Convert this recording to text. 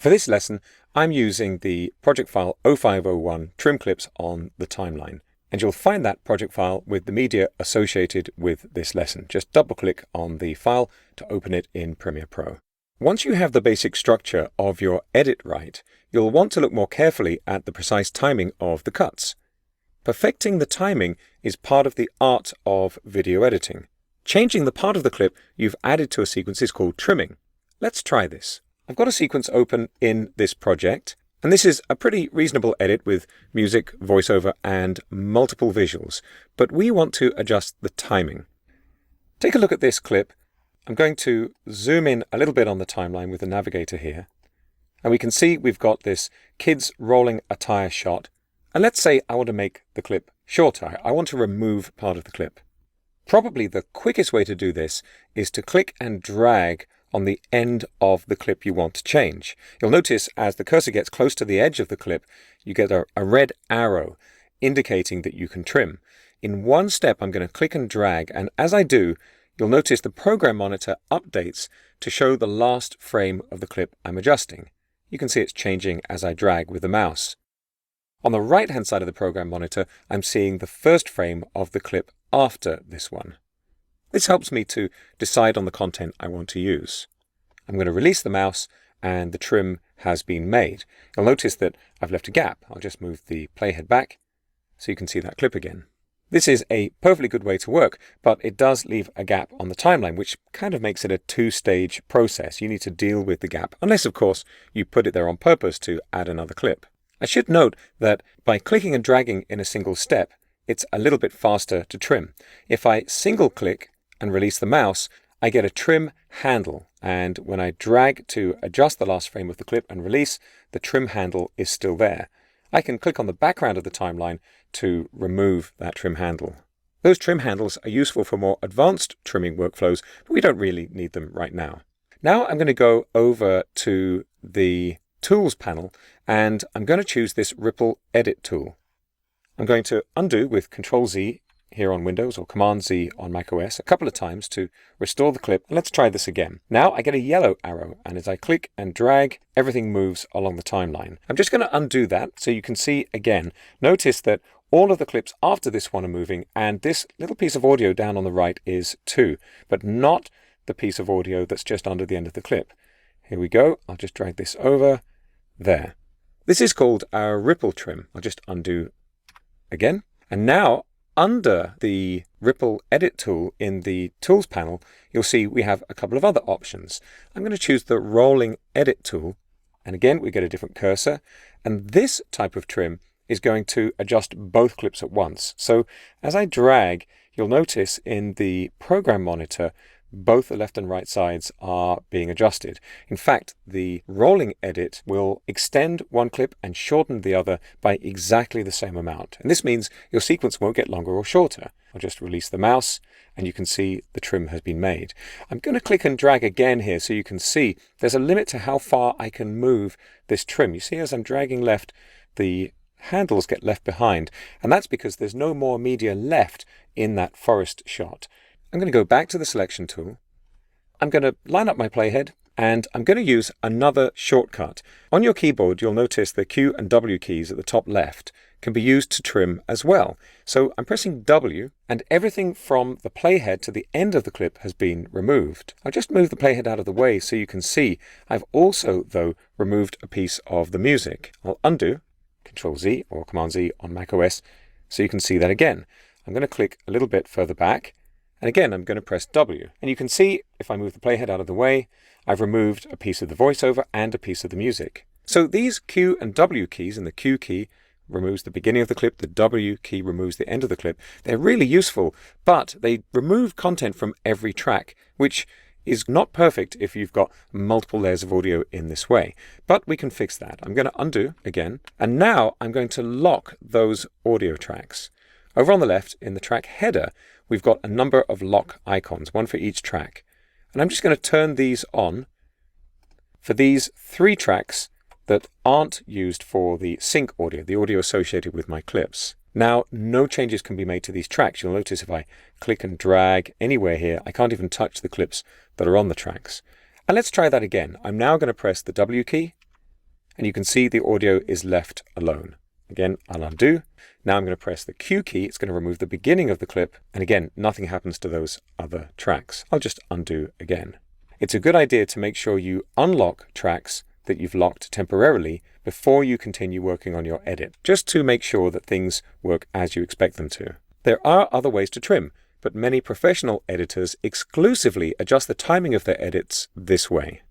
For this lesson, I'm using the project file 0501 trim clips on the timeline, and you'll find that project file with the media associated with this lesson. Just double-click on the file to open it in Premiere Pro. Once you have the basic structure of your edit right, you'll want to look more carefully at the precise timing of the cuts. Perfecting the timing is part of the art of video editing. Changing the part of the clip you've added to a sequence is called trimming. Let's try this. I've got a sequence open in this project, and this is a pretty reasonable edit with music, voiceover, and multiple visuals, but we want to adjust the timing. Take a look at this clip. I'm going to zoom in a little bit on the timeline with the navigator here, and we can see we've got this kids rolling a tire shot, and let's say I want to make the clip shorter. I want to remove part of the clip. Probably the quickest way to do this is to click and drag on the end of the clip you want to change. You'll notice as the cursor gets close to the edge of the clip, you get a red arrow indicating that you can trim. In one step, I'm going to click and drag, and as I do, you'll notice the program monitor updates to show the last frame of the clip I'm adjusting. You can see it's changing as I drag with the mouse. On the right-hand side of the program monitor, I'm seeing the first frame of the clip after this one. This helps me to decide on the content I want to use. I'm going to release the mouse and the trim has been made. You'll notice that I've left a gap. I'll just move the playhead back so you can see that clip again. This is a perfectly good way to work, but it does leave a gap on the timeline, which kind of makes it a two-stage process. You need to deal with the gap, unless of course you put it there on purpose to add another clip. I should note that by clicking and dragging in a single step, it's a little bit faster to trim. If I single click and release the mouse, I get a trim handle, and when I drag to adjust the last frame of the clip and release, the trim handle is still there. I can click on the background of the timeline to remove that trim handle. Those trim handles are useful for more advanced trimming workflows, but we don't really need them right now. Now I'm going to go over to the Tools panel, and I'm going to choose this Ripple Edit tool. I'm going to undo with Control-Z here on Windows or Command-Z on macOS a couple of times to restore the clip. And let's try this again. Now I get a yellow arrow, and as I click and drag, everything moves along the timeline. I'm just going to undo that so you can see again. Notice that all of the clips after this one are moving, and this little piece of audio down on the right is too, but not the piece of audio that's just under the end of the clip. Here we go. I'll just drag this over there. This is called our ripple trim. I'll just undo again. And now under the Ripple Edit tool in the Tools panel, you'll see we have a couple of other options. I'm going to choose the Rolling Edit tool, and again we get a different cursor, and this type of trim is going to adjust both clips at once. So as I drag, you'll notice in the program monitor both the left and right sides are being adjusted. In fact, the rolling edit will extend one clip and shorten the other by exactly the same amount. And this means your sequence won't get longer or shorter. I'll just release the mouse and you can see the trim has been made. I'm going to click and drag again here so you can see there's a limit to how far I can move this trim. You see as I'm dragging left, the handles get left behind, and that's because there's no more media left in that forest shot. I'm going to go back to the selection tool. I'm going to line up my playhead, and I'm going to use another shortcut. On your keyboard, you'll notice the Q and W keys at the top left can be used to trim as well. So I'm pressing W, and everything from the playhead to the end of the clip has been removed. I'll just move the playhead out of the way so you can see I've also, though, removed a piece of the music. I'll undo, Control-Z or Command-Z on macOS, so you can see that again. I'm going to click a little bit further back, and again, I'm going to press W. And you can see, if I move the playhead out of the way, I've removed a piece of the voiceover and a piece of the music. So these Q and W keys, and the Q key removes the beginning of the clip, the W key removes the end of the clip. They're really useful, but they remove content from every track, which is not perfect if you've got multiple layers of audio in this way. But we can fix that. I'm going to undo again, and now I'm going to lock those audio tracks. Over on the left, in the track header, we've got a number of lock icons, one for each track. And I'm just going to turn these on for these 3 tracks that aren't used for the sync audio, the audio associated with my clips. Now, no changes can be made to these tracks. You'll notice if I click and drag anywhere here, I can't even touch the clips that are on the tracks. And let's try that again. I'm now going to press the W key and you can see the audio is left alone. Again, I'll undo. Now I'm going to press the Q key. It's going to remove the beginning of the clip. And again, nothing happens to those other tracks. I'll just undo again. It's a good idea to make sure you unlock tracks that you've locked temporarily before you continue working on your edit, just to make sure that things work as you expect them to. There are other ways to trim, but many professional editors exclusively adjust the timing of their edits this way.